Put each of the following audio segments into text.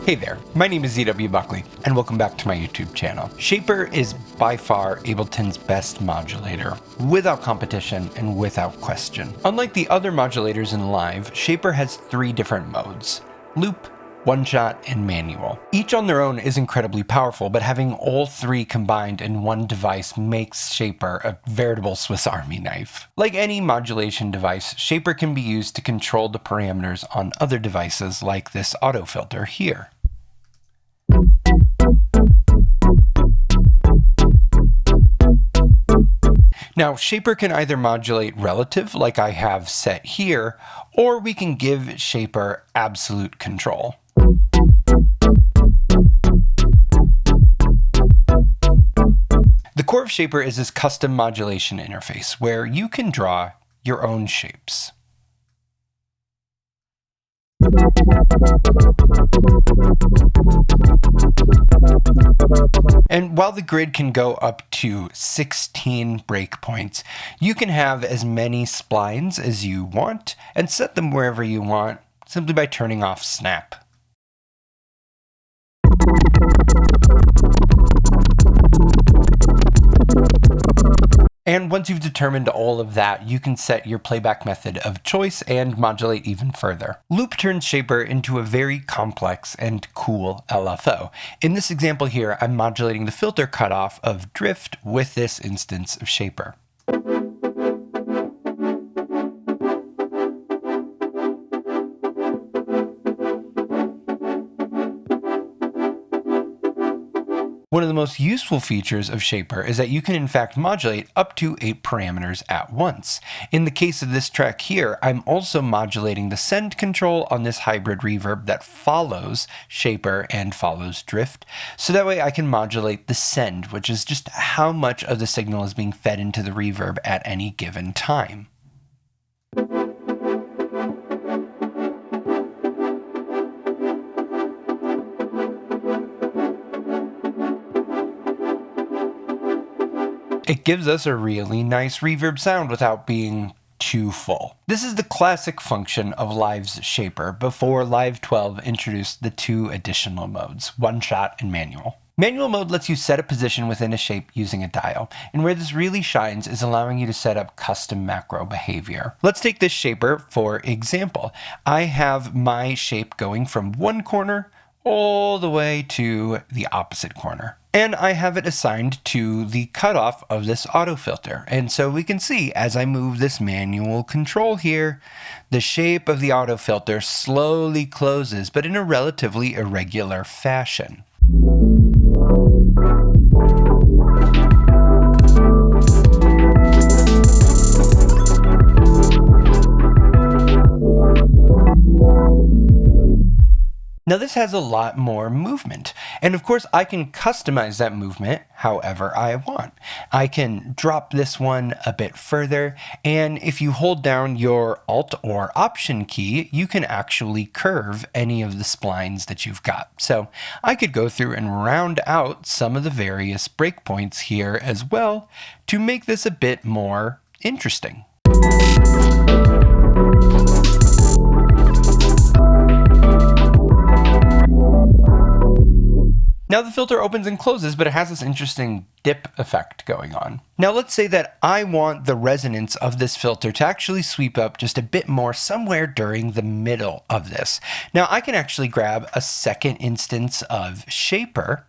Hey there, my name is ZW Buckley, and welcome back to my YouTube channel. Shaper is by far Ableton's best modulator, without competition and without question. Unlike the other modulators in Live, Shaper has 3 different modes: loop, one-shot, and manual. Each on their own is incredibly powerful, but having all 3 combined in one device makes Shaper a veritable Swiss Army knife. Like any modulation device, Shaper can be used to control the parameters on other devices like this auto filter here. Now, Shaper can either modulate relative, like I have set here, or we can give Shaper absolute control. The core of Shaper is this custom modulation interface where you can draw your own shapes. And while the grid can go up to 16 breakpoints, you can have as many splines as you want and set them wherever you want simply by turning off snap. And once you've determined all of that, you can set your playback method of choice and modulate even further. Loop turns Shaper into a very complex and cool LFO. In this example here, I'm modulating the filter cutoff of drift with this instance of Shaper. One of the most useful features of Shaper is that you can in fact modulate up to 8 parameters at once. In the case of this track here, I'm also modulating the send control on this hybrid reverb that follows Shaper and follows drift. So that way I can modulate the send, which is just how much of the signal is being fed into the reverb at any given time. It gives us a really nice reverb sound without being too full. This is the classic function of Live's Shaper before Live 12 introduced the 2 additional modes, one-shot and manual. Manual mode lets you set a position within a shape using a dial, and where this really shines is allowing you to set up custom macro behavior. Let's take this Shaper for example. I have my shape going from one corner all the way to the opposite corner. And I have it assigned to the cutoff of this auto filter. And so we can see as I move this manual control here, the shape of the auto filter slowly closes, but in a relatively irregular fashion. Now this has a lot more movement, and of course I can customize that movement however I want. I can drop this one a bit further, and if you hold down your Alt or Option key, you can actually curve any of the splines that you've got. So I could go through and round out some of the various breakpoints here as well to make this a bit more interesting. Now the filter opens and closes, but it has this interesting dip effect going on. Now let's say that I want the resonance of this filter to actually sweep up just a bit more somewhere during the middle of this. Now I can actually grab a second instance of Shaper,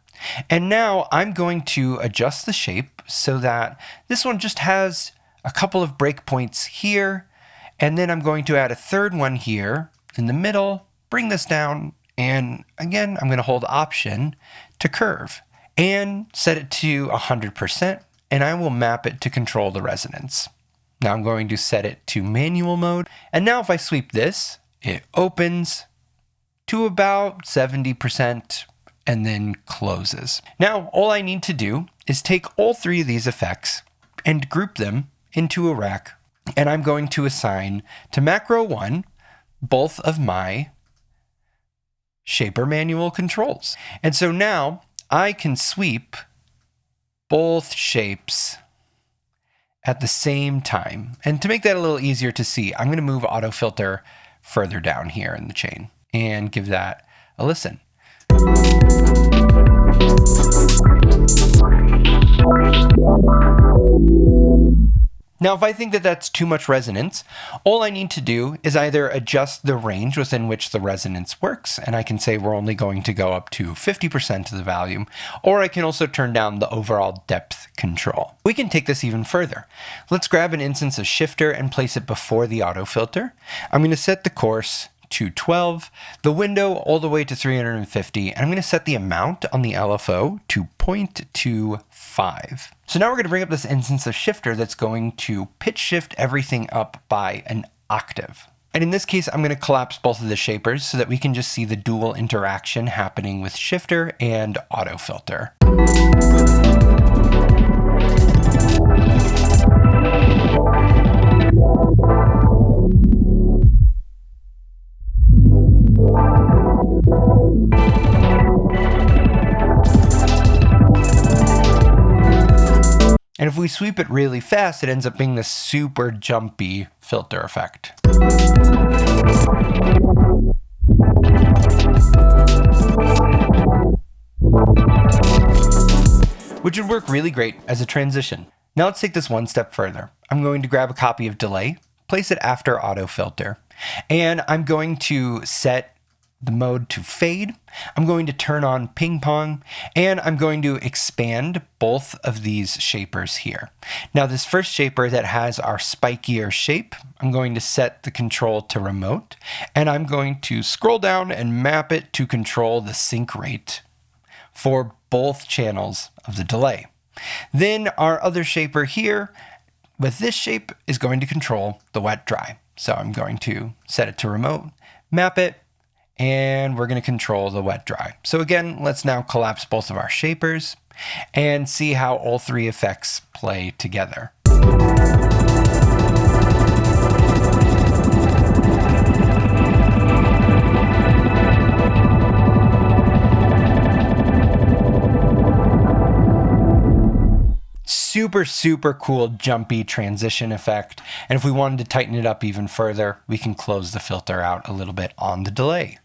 and now I'm going to adjust the shape so that this one just has a couple of breakpoints here, and then I'm going to add a third one here in the middle, bring this down, and again, I'm going to hold Option to curve and set it to 100%, and I will map it to control the resonance. Now I'm going to set it to manual mode, and now if I sweep this, it opens to about 70% and then closes. Now all I need to do is take all 3 of these effects and group them into a rack, and I'm going to assign to macro 1 both of my Shaper manual controls. And so now I can sweep both shapes at the same time. And to make that a little easier to see, I'm going to move auto filter further down here in the chain and give that a listen. Now, if I think that that's too much resonance, all I need to do is either adjust the range within which the resonance works, and I can say we're only going to go up to 50% of the volume, or I can also turn down the overall depth control. We can take this even further. Let's grab an instance of shifter and place it before the auto filter. I'm going to set the coarse to 12, the window all the way to 350, and I'm going to set the amount on the LFO to 0.25. So now we're going to bring up this instance of shifter that's going to pitch shift everything up by an octave. And in this case, I'm going to collapse both of the shapers so that we can just see the dual interaction happening with shifter and auto filter. And if we sweep it really fast, it ends up being this super jumpy filter effect. Which would work really great as a transition. Now let's take this one step further. I'm going to grab a copy of delay, place it after auto filter, and I'm going to set the mode to fade. I'm going to turn on ping pong, and I'm going to expand both of these shapers here. Now this first shaper that has our spikier shape, I'm going to set the control to remote, and I'm going to scroll down and map it to control the sync rate for both channels of the delay. Then our other shaper here with this shape is going to control the wet dry. So I'm going to set it to remote, map it, and we're going to control the wet dry. So again, let's now collapse both of our shapers and see how all three effects play together. Super cool jumpy transition effect. And if we wanted to tighten it up even further, we can close the filter out a little bit on the delay.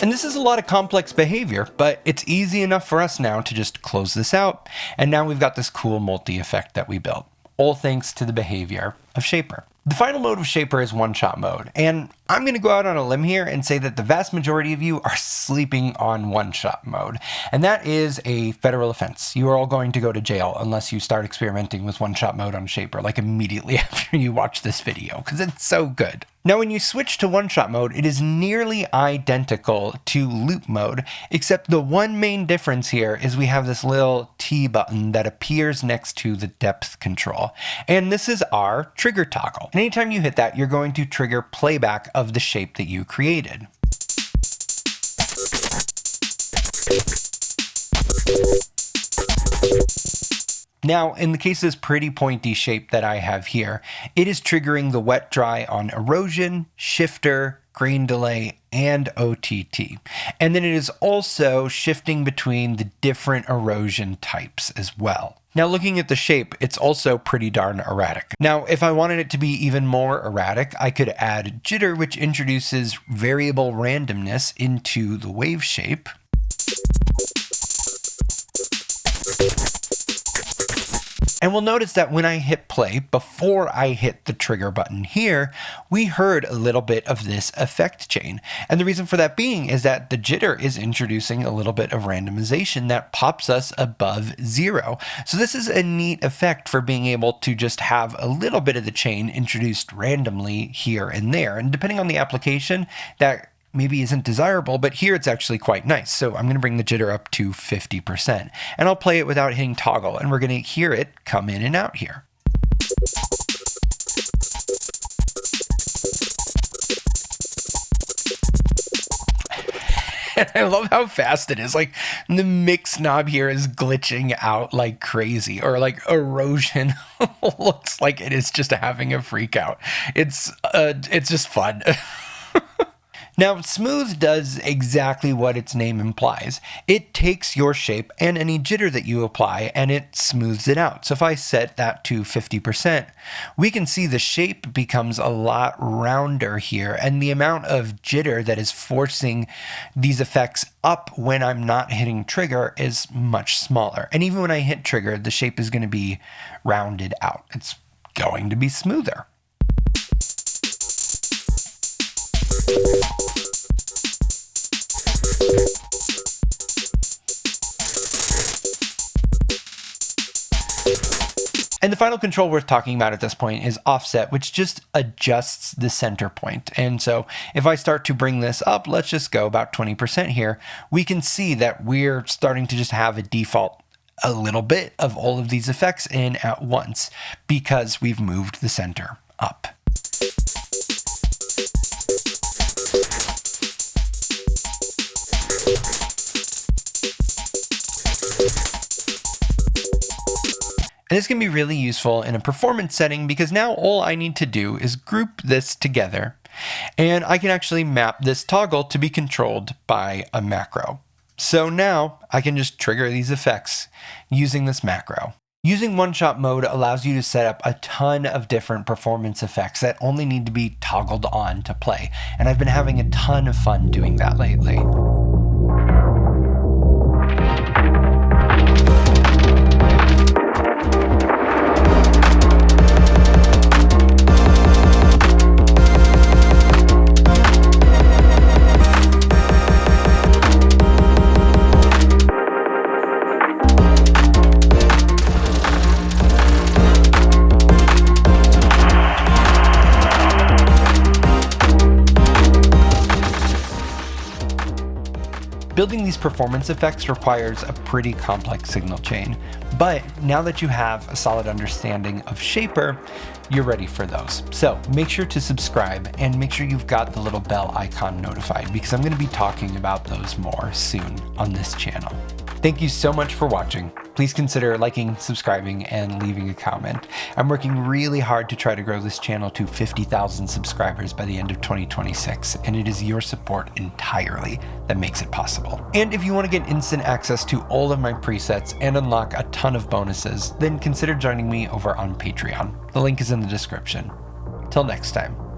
And this is a lot of complex behavior, but it's easy enough for us now to just close this out. And now we've got this cool multi-effect that we built, all thanks to the behavior of shaper. The final mode of shaper is one-shot mode, and I'm going to go out on a limb here and say that the vast majority of you are sleeping on one-shot mode, and that is a federal offense. You are all going to go to jail unless you start experimenting with one-shot mode on shaper, like immediately after you watch this video, because it's so good. Now, when you switch to one-shot mode, it is nearly identical to loop mode, except the one main difference here is we have this little T button that appears next to the depth control, and this is our trigger toggle. And anytime you hit that, you're going to trigger playback of the shape that you created. Now, in the case of this pretty pointy shape that I have here, it is triggering the wet dry on erosion, shifter, grain delay, and OTT. And then it is also shifting between the different erosion types as well. Now, looking at the shape, it's also pretty darn erratic. Now, if I wanted it to be even more erratic, I could add jitter, which introduces variable randomness into the wave shape. And we'll notice that when I hit play, before I hit the trigger button here, we heard a little bit of this effect chain. And the reason for that being is that the jitter is introducing a little bit of randomization that pops us above 0. So this is a neat effect for being able to just have a little bit of the chain introduced randomly here and there. And depending on the application, that maybe isn't desirable, but here it's actually quite nice. So I'm going to bring the jitter up to 50%, and I'll play it without hitting toggle, and we're going to hear it come in and out here. And I love how fast it is. Like, the mix knob here is glitching out like crazy, or like erosion looks like it is just having a freak out. It's just fun. Now, smooth does exactly what its name implies. It takes your shape and any jitter that you apply and it smooths it out. So if I set that to 50%, we can see the shape becomes a lot rounder here, and the amount of jitter that is forcing these effects up when I'm not hitting trigger is much smaller. And even when I hit trigger, the shape is going to be rounded out. It's going to be smoother. And the final control worth talking about at this point is offset, which just adjusts the center point. And so if I start to bring this up, let's just go about 20% here, we can see that we're starting to just have a default a little bit of all of these effects in at once because we've moved the center up. And this can be really useful in a performance setting because now all I need to do is group this together and I can actually map this toggle to be controlled by a macro. So now I can just trigger these effects using this macro. Using one-shot mode allows you to set up a ton of different performance effects that only need to be toggled on to play. And I've been having a ton of fun doing that lately. Building these performance effects requires a pretty complex signal chain, but now that you have a solid understanding of Shaper, you're ready for those. So make sure to subscribe and make sure you've got the little bell icon notified because I'm going to be talking about those more soon on this channel. Thank you so much for watching. Please consider liking, subscribing, and leaving a comment. I'm working really hard to try to grow this channel to 50,000 subscribers by the end of 2026, and it is your support entirely that makes it possible. And if you want to get instant access to all of my presets and unlock a ton of bonuses, then consider joining me over on Patreon. The link is in the description. Till next time.